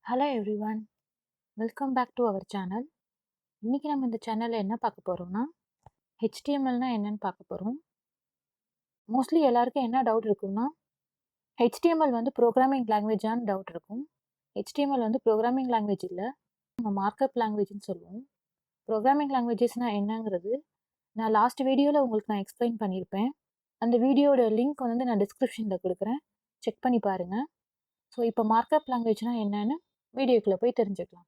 Hello everyone, welcome back to our channel. இன்றைக்கி நம்ம இந்த சேனலில் என்ன பார்க்க போகிறோம்னா, ஹெச்டிஎம்எல்னா என்னன்னு பார்க்க போகிறோம். மோஸ்ட்லி எல்லாருக்கும் என்ன டவுட் இருக்குன்னா, ஹெச்டிஎம்எல் வந்து ப்ரோக்ராமிங் லாங்குவேஜான்னு டவுட் இருக்கும். ஹெச்டிஎம்எல் வந்து ப்ரோக்ராமிங் லாங்குவேஜ் இல்லை, நம்ம மார்க்கப் லாங்குவேஜ்னு சொல்லுவோம். ப்ரோக்ராமிங் லாங்குவேஜஸ்னால் என்னங்கிறது நான் லாஸ்ட் வீடியோவில் உங்களுக்கு நான் எக்ஸ்பிளைன் பண்ணியிருப்பேன். அந்த வீடியோட லிங்க் வந்து நான் டிஸ்கிரிப்ஷனில் கொடுக்குறேன், செக் பண்ணி பாருங்கள். ஸோ இப்போ மார்க்கப் லாங்குவேஜ்னால் என்னன்னு வீடியோக்குள்ளே போய் தெரிஞ்சுக்கலாம்.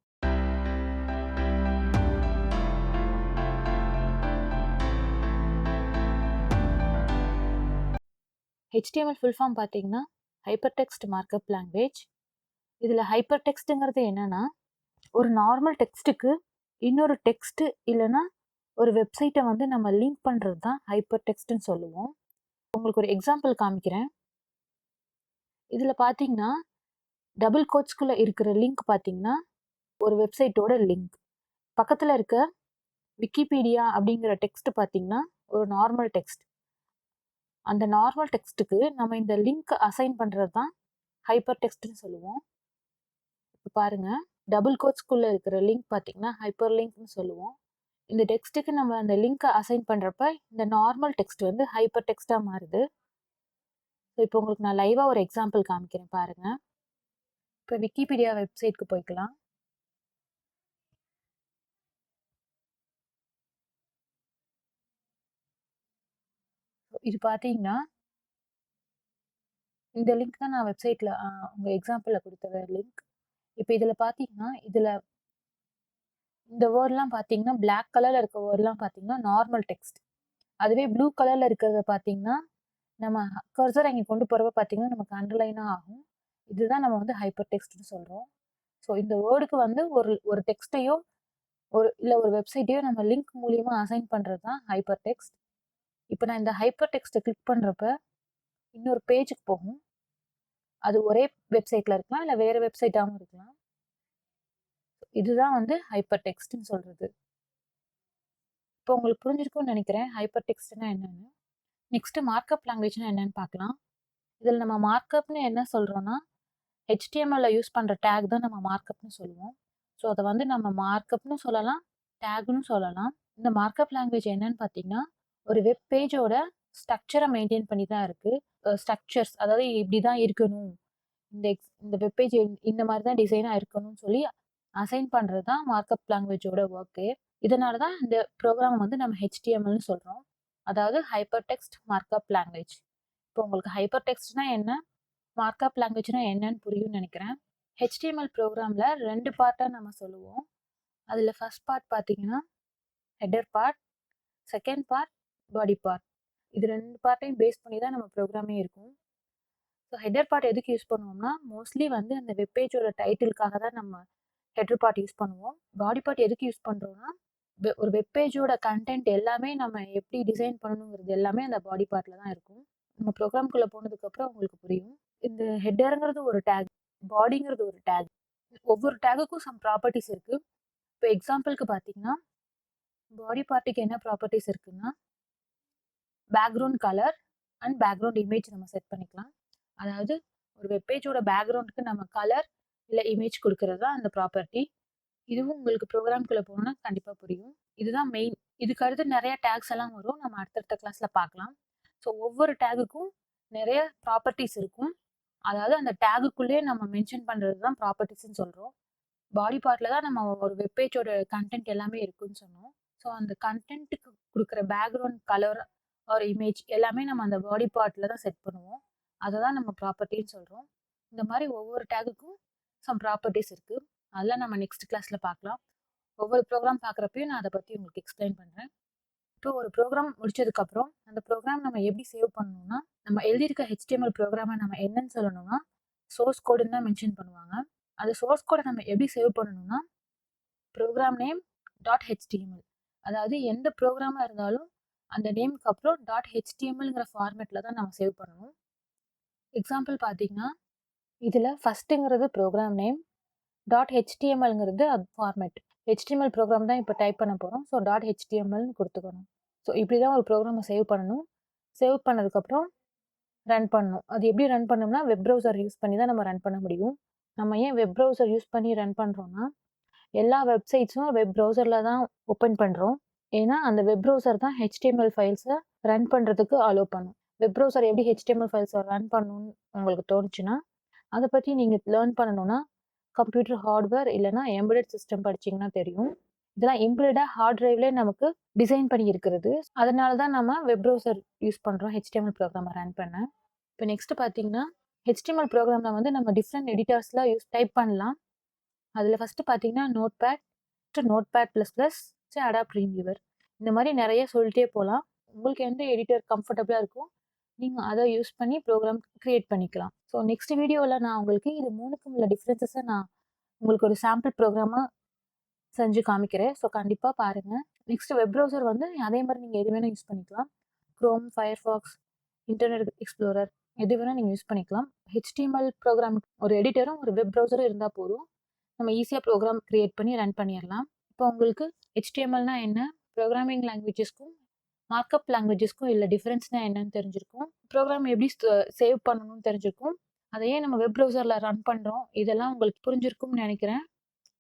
HTML ஃபுல் ஃபார்ம் பார்த்தீங்கன்னா ஹைப்பர் டெக்ஸ்ட் மார்க்கப் லாங்குவேஜ். இதில் ஹைப்பர் டெக்ஸ்ட்டுங்கிறது என்னென்னா, ஒரு நார்மல் டெக்ஸ்ட்டுக்கு இன்னொரு டெக்ஸ்ட்டு இல்லைன்னா ஒரு வெப்சைட்டை வந்து நம்ம லிங்க் பண்ணுறது தான் ஹைப்பர் டெக்ஸ்ட்டுன்னு சொல்லுவோம். உங்களுக்கு ஒரு எக்ஸாம்பிள் காமிக்கிறேன். இதில் பார்த்தீங்கன்னா டபுள் கோட்ஸ்குள்ளே இருக்கிற லிங்க் பார்த்தீங்கன்னா ஒரு வெப்சைட்டோட லிங்க். பக்கத்தில் இருக்க விக்கிபீடியா அப்படிங்கிற டெக்ஸ்ட் பார்த்தீங்கன்னா ஒரு நார்மல் டெக்ஸ்ட். அந்த நார்மல் டெக்ஸ்ட்டுக்கு நம்ம இந்த லிங்க் அசைன் பண்ணுறது தான் ஹைப்பர் டெக்ஸ்ட்னு சொல்லுவோம். இப்போ பாருங்க, டபுள் கோட்ஸ்குள்ளே இருக்கிற லிங்க் பார்த்தீங்கன்னா ஹைப்பர் லிங்க்னு சொல்லுவோம். இந்த டெக்ஸ்ட்டுக்கு நம்ம அந்த லிங்க்கை அசைன் பண்ணுறப்ப இந்த நார்மல் டெக்ஸ்ட் வந்து ஹைப்பர் டெக்ஸ்ட்டாக மாறுது. ஸோ இப்போ உங்களுக்கு நான் லைவாக ஒரு எக்ஸாம்பிள் காமிக்கிறேன் பாருங்க. இப்போ விக்கிபீடியா வெப்சைட்க்கு போய்க்கலாம். இது பார்த்தீங்கன்னா இந்த லிங்க் தான் நான் வெப்சைட்டில் உங்கள் எக்ஸாம்பிளில் கொடுத்த லிங்க். இப்போ இதில் பார்த்தீங்கன்னா இந்த வேர்ட்லாம் பார்த்தீங்கன்னா பிளாக் கலரில் இருக்க வேர்ட்லாம் பார்த்தீங்கன்னா நார்மல் டெக்ஸ்ட். அதுவே ப்ளூ கலரில் இருக்கிறத பார்த்தீங்கன்னா நம்ம கர்சர் இங்கே கொண்டு போகிறப்ப பார்த்தீங்கன்னா நமக்கு அண்டர்லைனாக ஆகும். இதுதான் நம்ம வந்து ஹைப்பர் டெக்ஸ்ட்னு சொல்கிறோம். ஸோ இந்த வேர்டுக்கு வந்து ஒரு டெக்ஸ்ட்டையோ இல்லை ஒரு வெப்சைட்டையோ நம்ம லிங்க் மூலியமாக அசைன் பண்ணுறது தான் ஹைப்பர் டெக்ஸ்ட். இப்போ நான் இந்த ஹைப்பர் டெக்ஸ்ட்டை கிளிக் பண்ணுறப்ப இன்னொரு பேஜுக்கு போகும். அது ஒரே வெப்சைட்டில் இருக்கலாம், இல்லை வேறு வெப்சைட்டாகவும் இருக்கலாம். இதுதான் வந்து ஹைப்பர் டெக்ஸ்ட்னு சொல்கிறது. இப்போ உங்களுக்கு புரிஞ்சிருக்கும்னு நினைக்கிறேன் ஹைப்பர் டெக்ஸ்ட்னா என்னென்னு. நெக்ஸ்ட் மார்க்கப் லாங்குவேஜ்னா என்னன்னு பார்க்கலாம். இதில் நம்ம மார்க்கப்னு என்ன சொல்கிறோன்னா, ஹெச்டிஎம்எல்ல யூஸ் பண்ணுற டேக் தான் நம்ம மார்க்கப்னு சொல்லுவோம். ஸோ அதை வந்து நம்ம மார்க்கப்னு சொல்லலாம், டேக்னு சொல்லலாம். இந்த மார்க்கப் லாங்குவேஜ் என்னன்னு பார்த்தீங்கன்னா, ஒரு வெப் பேஜோட ஸ்ட்ரக்சரை மெயின்டைன் பண்ணி தான் இருக்குது. ஸ்ட்ரக்சர்ஸ், அதாவது இப்படி தான் இருக்கணும், இந்த வெப் பேஜ் இந்த மாதிரி தான் டிசைனாக இருக்கணும்னு சொல்லி அசைன் பண்ணுறது தான் மார்க்கப் லாங்குவேஜோட ஒர்க்கு. இதனால தான் இந்த ப்ரோக்ராம் வந்து நம்ம ஹெச்டிஎம்எல்னு சொல்கிறோம், அதாவது ஹைப்பர் டெக்ஸ்ட் மார்க்கப் லாங்குவேஜ். இப்போ உங்களுக்கு ஹைப்பர் டெக்ஸ்ட்னா என்ன, மார்க்கப் லாங்குவேஜ்னா என்னன்னு புரியும்னு நினைக்கிறேன். ஹெச்டிஎம்எல் ப்ரோக்ராமில் 2 பார்ட்டாக நம்ம சொல்லுவோம். அதில் ஃபர்ஸ்ட் பார்ட் பார்த்தீங்கன்னா header part, second part body part. இது 2 பார்ட்டையும் பேஸ் பண்ணி தான் நம்ம ப்ரோக்ராமே இருக்கும். ஸோ ஹெடர் பார்ட் எதுக்கு யூஸ் பண்ணுவோம்னா, மோஸ்ட்லி வந்து அந்த வெப்பேஜோட டைட்டிலுக்காக தான் நம்ம ஹெடர் பார்ட் யூஸ் பண்ணுவோம். பாடி பார்ட் எதுக்கு யூஸ் பண்ணுறோம்னா, ஒரு வெப்பேஜோட கண்டென்ட் எல்லாமே நம்ம எப்படி டிசைன் பண்ணணுங்கிறது எல்லாமே அந்த பாடி பார்ட்டில் தான் இருக்கும். நம்ம ப்ரோக்ராம்குள்ளே போனதுக்கப்புறம் உங்களுக்கு புரியும். இந்த ஹெட்டருங்கிறது ஒரு டேக், பாடிங்கிறது ஒரு டேக். ஒவ்வொரு டேகுக்கும் சம் ப்ராப்பர்ட்டிஸ் இருக்குது. இப்போ எக்ஸாம்பிளுக்கு பார்த்தீங்கன்னா, பாடி பார்ட்டுக்கு என்ன ப்ராப்பர்ட்டிஸ் இருக்குன்னா, background colour and background image நம்ம செட் பண்ணிக்கலாம். அதாவது ஒரு வெப்பேஜோட பேக்ரவுண்டுக்கு நம்ம கலர் இல்லை இமேஜ் கொடுக்கறது தான் அந்த ப்ராப்பர்ட்டி. இதுவும் உங்களுக்கு ப்ரோக்ராம்குள்ளே போகணும்னா கண்டிப்பாக புரியும். இதுதான் மெயின். இதுக்கு அடுத்து நிறைய டேக்ஸ் எல்லாம் வரும், நம்ம அடுத்தடுத்த கிளாஸில் பார்க்கலாம். ஸோ ஒவ்வொரு டேகுக்கும் நிறைய ப்ராப்பர்ட்டிஸ் இருக்கும். அதாவது அந்த டேகுக்குள்ளேயே நம்ம மென்ஷன் பண்ணுறது தான் ப்ராப்பர்ட்டிஸ்ன்னு சொல்கிறோம். பாடி பார்ட்டில் தான் நம்ம ஒரு வெப்பேஜோட கண்டென்ட் எல்லாமே இருக்குன்னு சொன்னோம். ஸோ அந்த கண்டென்ட்டுக்கு கொடுக்குற பேக்ரவுண்ட் கலர் ஒரு இமேஜ் எல்லாமே நம்ம அந்த பாடி பார்ட்டில் தான் செட் பண்ணுவோம். அதை தான் நம்ம ப்ராப்பர்ட்டின்னு சொல்கிறோம். இந்த மாதிரி ஒவ்வொரு டேகுக்கும் சம் ப்ராப்பர்ட்டிஸ் இருக்குது. அதெல்லாம் நம்ம நெக்ஸ்ட் கிளாஸில் பார்க்கலாம். ஒவ்வொரு ப்ரோக்ராம் பார்க்குறப்பையும் நான் அதை பற்றி உங்களுக்கு எக்ஸ்பிளைன் பண்ணுறேன். இப்போ ஒரு ப்ரோக்ராம் முடிச்சதுக்கப்புறம் அந்த ப்ரோக்ராம் நம்ம எப்படி சேவ் பண்ணணும்னா, நம்ம எழுதியிருக்க ஹெச்டிஎம்எல் ப்ரோக்ராமை நம்ம என்னன்னு சொல்லணும்னா சோர்ஸ் கோடுன்னு தான் மென்ஷன் பண்ணுவாங்க. அந்த சோர்ஸ் கோடை நம்ம எப்படி சேவ் பண்ணணும்னா, ப்ரோக்ராம் நேம் டாட் ஹெச்டிஎம்எல், அதாவது எந்த ப்ரோக்ராமாக இருந்தாலும் அந்த நேமுக்கு அப்புறம் டாட் ஹெச்டிஎம்எல்ங்கிற ஃபார்மேட்டில் தான் நம்ம சேவ் பண்ணணும். எக்ஸாம்பிள் பார்த்தீங்கன்னா, இதில் ஃபஸ்ட்டுங்கிறது ப்ரோக்ராம் நேம், டாட் ஹெச்டிஎம்எல்ங்கிறது அது ஃபார்மேட். ஹெச்டிஎம்எல் ப்ரோக்ராம் தான் இப்போ டைப் பண்ண போகிறோம். ஸோ டாட் ஹெச்டிஎம்எல்னு கொடுத்துக்கணும். ஸோ இப்படி தான் ஒரு ப்ரோக்ராமை சேவ் பண்ணணும். சேவ் பண்ணதுக்கப்புறம் ரன் பண்ணணும். அது எப்படி ரன் பண்ணோம்னா, வெப் ப்ரௌசர் யூஸ் பண்ணி தான் நம்ம ரன் பண்ண முடியும். நம்ம ஏன் வெப் ப்ரௌசர் யூஸ் பண்ணி ரன் பண்றோம்னா, எல்லா வெப்சைட்ஸும் வெப் ப்ரௌசர்ல தான் ஓப்பன் பண்றோம். ஏன்னா, அந்த வெப் ப்ரௌசர் தான் HTML ஃபைல்ஸ ரன் பண்றதுக்கு அலோவ் பண்ணும். வெப் ப்ரௌசர் எப்படி HTML ஃபைல்ஸ ரன் பண்ணணும்னு உங்களுக்கு தோணுச்சுன்னா, அத பத்தி நீங்க லேர்ன் பண்ணணும்னா, கம்ப்யூட்டர் ஹார்ட்வேர் இல்லன்னா எம்பெடட் சிஸ்டம் படிச்சீங்கன்னா தெரியும். இதெல்லாம் எம்பெடடா ஹார்ட் டிரைவ்லயே நமக்கு டிசைன் பண்ணி இருக்கிறது. அதனால தான் நம்ம வெப் ப்ரௌசர் யூஸ் பண்றோம் HTML ப்ரோகிராம ரன் பண்ண. இப்ப நெக்ஸ்ட் பார்த்தீங்கன்னா, HTML ப்ரோகிராம்ல வந்து நம்ம டிஃபரெண்ட் எடிட்டர்ஸ்ல டைப் பண்ணலாம். அதுல ஃபர்ஸ்ட் பார்த்தீங்கன்னா, நோட்பேட் ப்ளஸ் ப்ளஸ், அடாப்ட் ட்ரீம்வீவர். இந்த மாரி நெறைய சொல்லிட்டே போலாம். உங்களுக்கு எந்த எடிட்டர் கம்ஃபர்டபுளா இருக்கோ, நீங்க அத யூஸ் பண்ணி ப்ரோகிராம் கிரியேட் பண்ணிக்கலாம். ஸோ நெக்ஸ்ட் வீடியோல நான் உங்களுக்கு இது 3க்கும் உள்ள டிஃபரன்ஸஸ நான் உங்களுக்கு ஒரு சாம்பிள் ப்ரோகிராமா செஞ்சு காமிக்கிறேன். ஸோ கண்டிப்பா பாருங்க. நெக்ஸ்ட் வெப் ப்ரௌசர் வந்து அதே மாரி நீங்க எது வேணா யூஸ் பண்ணிக்கலாம். Chrome, Firefox, இன்டர்நெட் எக்ஸ்ப்ளோரர் எது வேணா நீங்க யூஸ் பண்ணிக்கலாம். HTML ப்ரோகிராம் ஒரு எடிட்டரும், ஒரு வெப் ப்ரௌசரும் இருந்தா போதும். நம்ம ஈஸியா ப்ரோகிராம் கிரியேட் பண்ணி ரன் பண்ணிறலாம். இப்போ உங்களுக்கு HTMLனா என்ன? ப்ரோகிராமிங் லாங்குவேஜஸ்க்கும், மார்க்அப் லாங்குவேஜஸ்க்கும் உள்ள டிஃபரன்ஸ்னா என்னன்னு தெரிஞ்சிருக்கும். ப்ரோகிராம் எப்படி சேவ் பண்ணணும்னு தெரிஞ்சிருக்கும். அத ஏன் நம்ம வெப் ப்ரௌசர்ல ரன் பண்றோம்? இதெல்லாம் உங்களுக்கு புரிஞ்சிருக்கும்னு நெனைக்கிறேன்.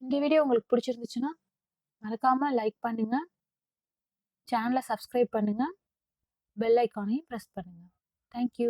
இந்த வீடியோ உங்களுக்கு பிடிச்சிருந்துச்சுன்னா, மறக்காம லைக் பண்ணுங்க. சேனல சப்ஸ்கிரைப் பண்ணுங்க. பெல் ஐகானையும் பிரஸ் பண்ணுங்க. Thank you.